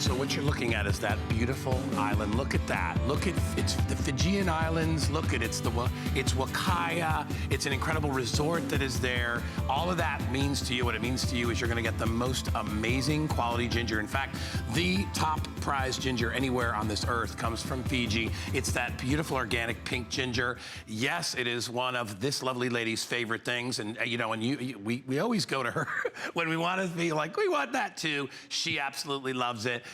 So what you're looking at is that beautiful island. Look at that. Look at, it's the Fijian Islands. Look at it's Wakaya. It's an incredible resort that is there. All of that means to you, what it means to you is you're gonna get the most amazing quality ginger. In fact, the top prize ginger anywhere on this earth comes from Fiji. It's that beautiful organic pink ginger. Yes, it is one of this lovely lady's favorite things. And you know, and we always go to her when we want to be like, we want that too. She absolutely loves it.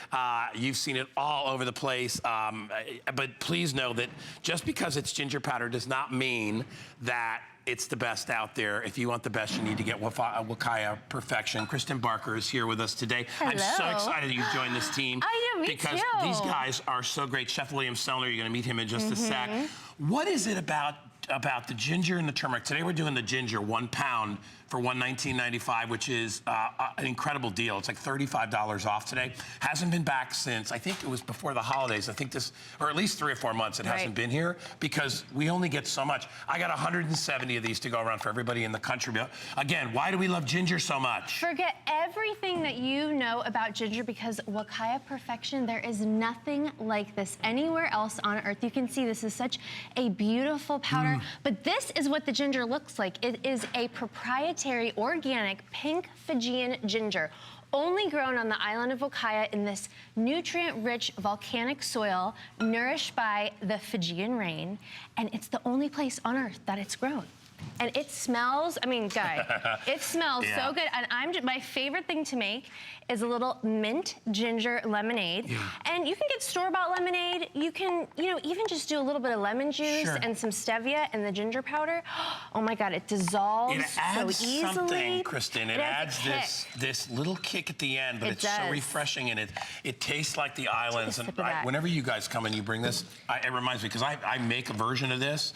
You've seen it all over the place. But please know that just because it's ginger powder does not mean that it's the best out there. If you want the best, you need to get Wakaya Perfection. Kristen Barker is here with us today. Hello. I'm so excited you joined this team. I know, me because too. These guys are so great. Chef William Sellner, you're gonna meet him in just a sec. What is it about the ginger and the turmeric? Today we're doing the ginger, 1 pound for $119.95, which is an incredible deal. It's like $35 off today. Hasn't been back since, I think it was before the holidays. I think this, or at least 3 or 4 months it hasn't been here because we only get so much. I got 170 of these to go around for everybody in the country. But again, why do we love ginger so much? Forget everything that you know about ginger because Wakaya Perfection, there is nothing like this anywhere else on earth. You can see this is such a beautiful powder, but this is what the ginger looks like. It is a proprietary organic pink Fijian ginger, only grown on the island of Wakaya in this nutrient-rich volcanic soil nourished by the Fijian rain, and it's the only place on earth that it's grown. And it smells, I mean, guy, it smells so good. And my favorite thing to make is a little mint ginger lemonade. And you can get store-bought lemonade. You can, you know, even just do a little bit of lemon juice and some stevia and the ginger powder. Oh my God, it dissolves so easily. Something, Kristen. It adds this little kick at the end, but it's so refreshing, and it tastes like the islands. And whenever you guys come and you bring this, it reminds me, because I make a version of this.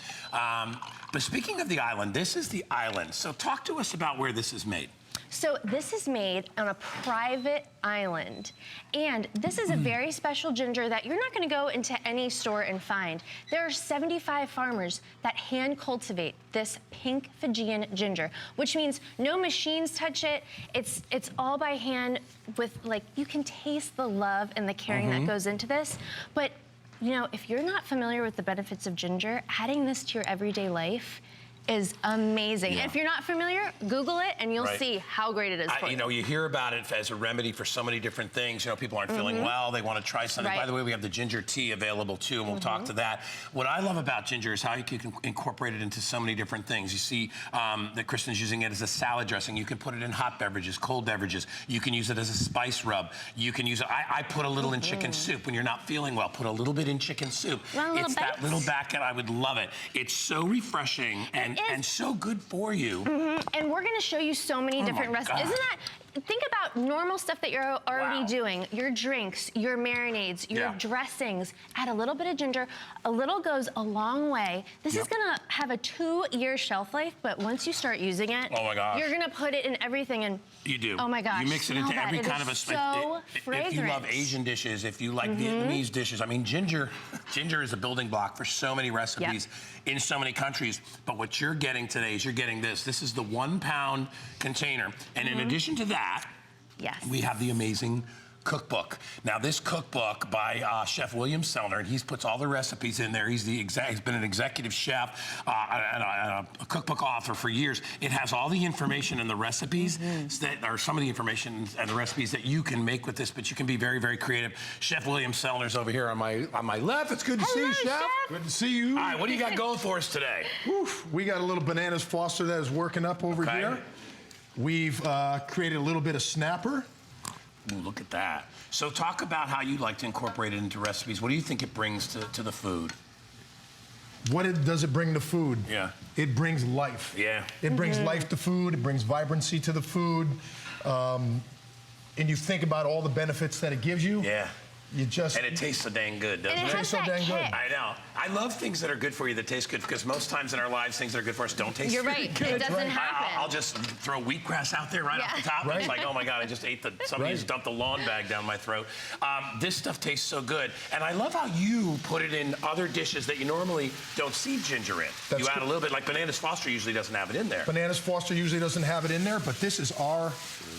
But speaking of the island, this is the island. So talk to us about where this is made. So this is made on a private island. And this is a very special ginger that you're not gonna go into any store and find. There are 75 farmers that hand cultivate this pink Fijian ginger, which means no machines touch it. It's all by hand with, like, you can taste the love and the caring that goes into this. But you know, if you're not familiar with the benefits of ginger, adding this to your everyday life is amazing. And if you're not familiar, Google it and you'll see how great it is for you. You know, you hear about it as a remedy for so many different things. You know, people aren't feeling well, they want to try something. By the way, we have the ginger tea available too, and we'll talk to that. What I love about ginger is how you can incorporate it into so many different things. You see that Kristen's using it as a salad dressing. You can put it in hot beverages, cold beverages. You can use it as a spice rub. You can use it, I put a little in chicken soup. When you're not feeling well, put a little bit in chicken soup. It's that little back-end, I would love it. It's so refreshing and so good for you. And we're gonna show you so many different recipes. Isn't that, think about normal stuff that you're already doing. Your drinks, your marinades, your dressings. Add a little bit of ginger. A little goes a long way. This is gonna have a 2-year shelf life, but once you start using it, you're gonna put it in everything and you do. Oh my gosh. You mix it into every kind of a so fragrant. If you love Asian dishes, if you like Vietnamese dishes, I mean, ginger is a building block for so many recipes in so many countries. But what you're getting today is you're getting this. This is the 1 pound container. And in addition to that, we have the amazing cookbook. Now this cookbook by Chef William Sellner, and he puts all the recipes in there. He's been an executive chef and a cookbook author for years. It has all the information and the recipes that are some of the information and the recipes that you can make with this, but you can be very, very creative. Chef William Sellner's over here on my left. It's good to see you, Chef. Good to see you. All right, what do you got going for us today? We got a little bananas Foster that is working up over here. We've created a little bit of snapper. Ooh, look at that. So talk about how you like to incorporate it into recipes. What do you think it brings to the food? What does it bring to food? It brings life. It brings life to food. It brings vibrancy to the food. And you think about all the benefits that it gives you. You just... And it tastes so dang good, doesn't And it? it has so that dang good. kick. I know. I love things that are good for you that taste good because most times in our lives, things that are good for us don't taste You're very right. good. It doesn't happen. I'll just throw wheatgrass out there right off the top. And it's like, oh my God, I just ate somebody just dumped the lawn bag down my throat. This stuff tastes so good. And I love how you put it in other dishes that you normally don't see ginger in. You add a little bit, like Bananas Foster usually doesn't have it in there. Bananas Foster usually doesn't have it in there, but this is our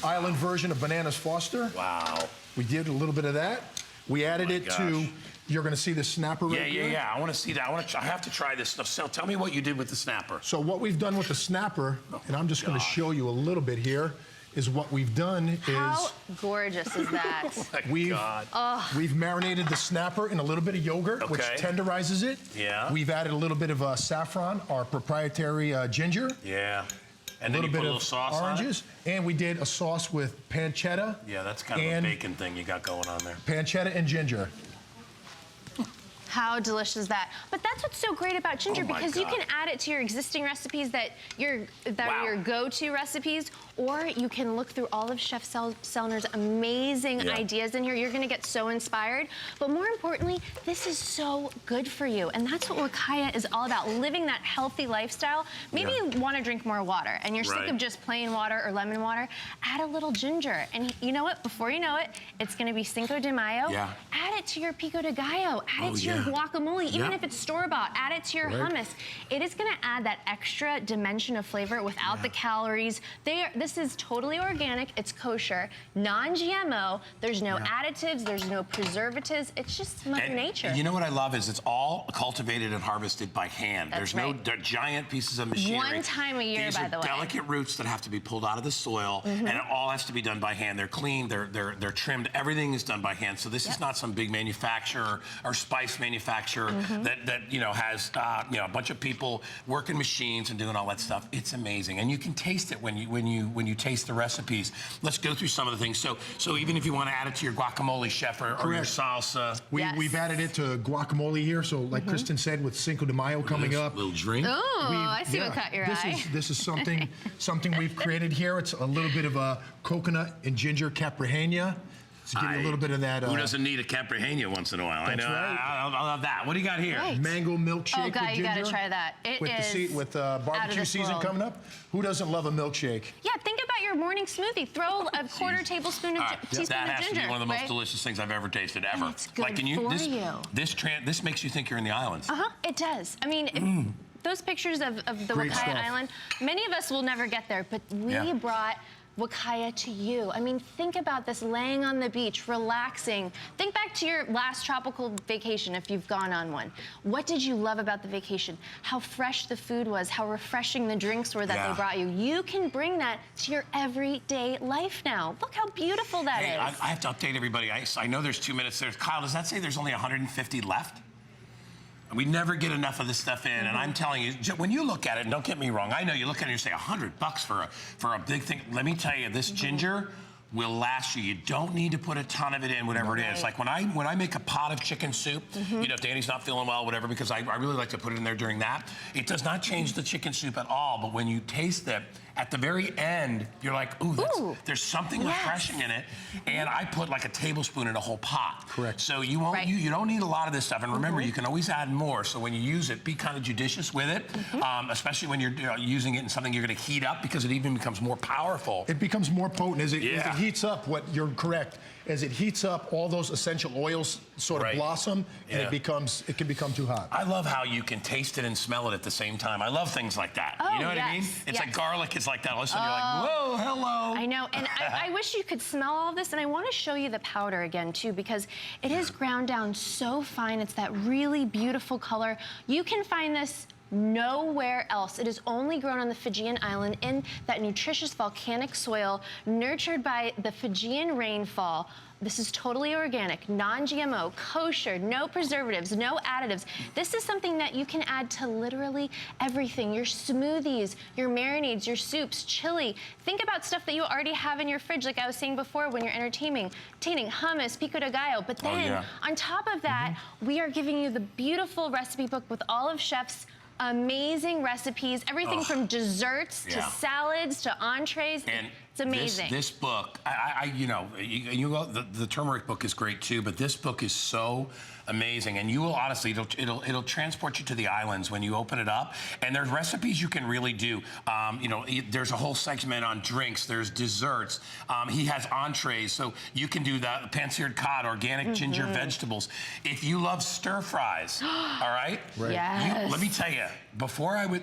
island version of Bananas Foster. Wow. We did a little bit of that. We added it to, you're going to see the snapper right here. Yeah. I want to see that. I have to try this stuff. So tell me what you did with the snapper. So what we've done with the snapper, and I'm just going to show you a little bit here, is what we've done How gorgeous is that? Oh my God. We've marinated the snapper in a little bit of yogurt, which tenderizes it. Yeah. We've added a little bit of saffron, our proprietary ginger. Yeah. And a then little you bit put a little of sauce oranges, on it? and we did a sauce with pancetta. Yeah, that's kind of a bacon thing you got going on there. Pancetta and ginger. How delicious is that? But that's what's so great about ginger, because you can add it to your existing recipes that are your go-to recipes, or you can look through all of Chef Selner's amazing ideas in here. You're gonna get so inspired. But more importantly, this is so good for you. And that's what Wakaya is all about, living that healthy lifestyle. Maybe you wanna drink more water and you're sick of just plain water or lemon water. Add a little ginger. And you know what? Before you know it, it's gonna be Cinco de Mayo. Add it to your pico de gallo. Add it to your guacamole, even if it's store-bought. Add it to your hummus. It is gonna add that extra dimension of flavor without the calories. This is totally organic, it's kosher, non-GMO, there's no additives, there's no preservatives, it's just Mother Nature. You know what I love is it's all cultivated and harvested by hand. There's no giant pieces of machinery. One time a year, by the way. These are delicate roots that have to be pulled out of the soil, and it all has to be done by hand. They're cleaned, they're trimmed, everything is done by hand. So this is not some big manufacturer or spice manufacturer that you know has a bunch of people working machines and doing all that stuff. It's amazing, and you can taste it when you taste the recipes. Let's go through some of the things. So even if you want to add it to your guacamole, chef, or your salsa, we've added it to guacamole here. So like Kristen said, with Cinco de Mayo coming up, little drink. Oh, I see what caught your eye. This is something we've created here. It's a little bit of a coconut and ginger caprihena. To give you a little bit of that. Who doesn't need a caprihena once in a while? That's right. I love that. What do you got here? Mango milkshake. Oh, God, with you ginger. gotta try that. It is with barbecue season coming up. Who doesn't love a milkshake? Yeah, think about your morning smoothie. Throw a quarter tablespoon of teaspoon that of has ginger. to be one of the most delicious things I've ever tasted ever. And it's good for you. This makes you think you're in the islands. It does. I mean, those pictures of the Wakaya Island, many of us will never get there, but we brought Wakaya to you. I mean, think about this, laying on the beach, relaxing. Think back to your last tropical vacation, if you've gone on one. What did you love about the vacation? How fresh the food was, how refreshing the drinks were that they brought you. You can bring that to your everyday life now. Look how beautiful that is. I have to update everybody. I know there's 2 minutes there. Kyle, does that say there's only 150 left? We never get enough of this stuff in, and I'm telling you, when you look at it, and don't get me wrong, I know you look at it and you say $100 for a big thing. Let me tell you, this ginger will last you. You don't need to put a ton of it in, whatever it is. Like when I make a pot of chicken soup, you know, if Danny's not feeling well, whatever, because I really like to put it in there during that. It does not change the chicken soup at all, but when you taste it, at the very end, you're like, ooh, there's something refreshing in it. And I put like a tablespoon in a whole pot. Correct. So you won't, you don't need a lot of this stuff. And remember, you can always add more. So when you use it, be kind of judicious with it, especially when you're using it in something you're going to heat up, because it even becomes more powerful. It becomes more potent as it heats up. You're correct. As it heats up, all those essential oils sort of blossom, and it can become too hot. I love how you can taste it and smell it at the same time. I love things like that. Oh, you know what I mean? It's like garlic. It's like that. All of a sudden, you're like, whoa, hello. I know, and I wish you could smell all of this, and I want to show you the powder again, too, because it is ground down so fine. It's that really beautiful color. You can find this nowhere else. It is only grown on the Fijian island in that nutritious volcanic soil, nurtured by the Fijian rainfall. This is totally organic, non-GMO, kosher, no preservatives, no additives. This is something that you can add to literally everything. Your smoothies, your marinades, your soups, chili. Think about stuff that you already have in your fridge, like I was saying before, when you're entertaining hummus, pico de gallo. But then, on top of that, we are giving you the beautiful recipe book with all of Chef's amazing recipes, everything from desserts to salads to entrees. It's amazing. This book, the turmeric book is great too, but this book is so amazing, and you will honestly, it'll transport you to the islands when you open it up. And there's recipes you can really do. There's a whole segment on drinks. There's desserts. He has entrees, so you can do that. Pan-seared cod, organic ginger vegetables. If you love stir fries, all right? Yes. Let me tell you, before I would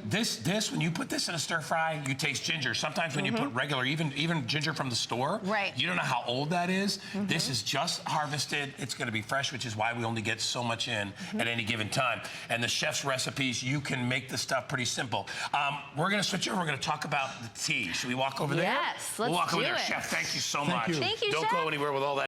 when you put this in a stir fry, you taste ginger. Sometimes when you put regular, even ginger from the store, you don't know how old that is. This is just harvested. It's going to be fresh, which is why we only get so much in at any given time. And the chef's recipes, you can make the stuff pretty simple. We're going to switch over. We're going to talk about the tea. Should we walk over there? Yes, let's we'll walk over do there. it. Chef, thank you so much. Thank you. Thank you, Don't Chef. go anywhere with all that.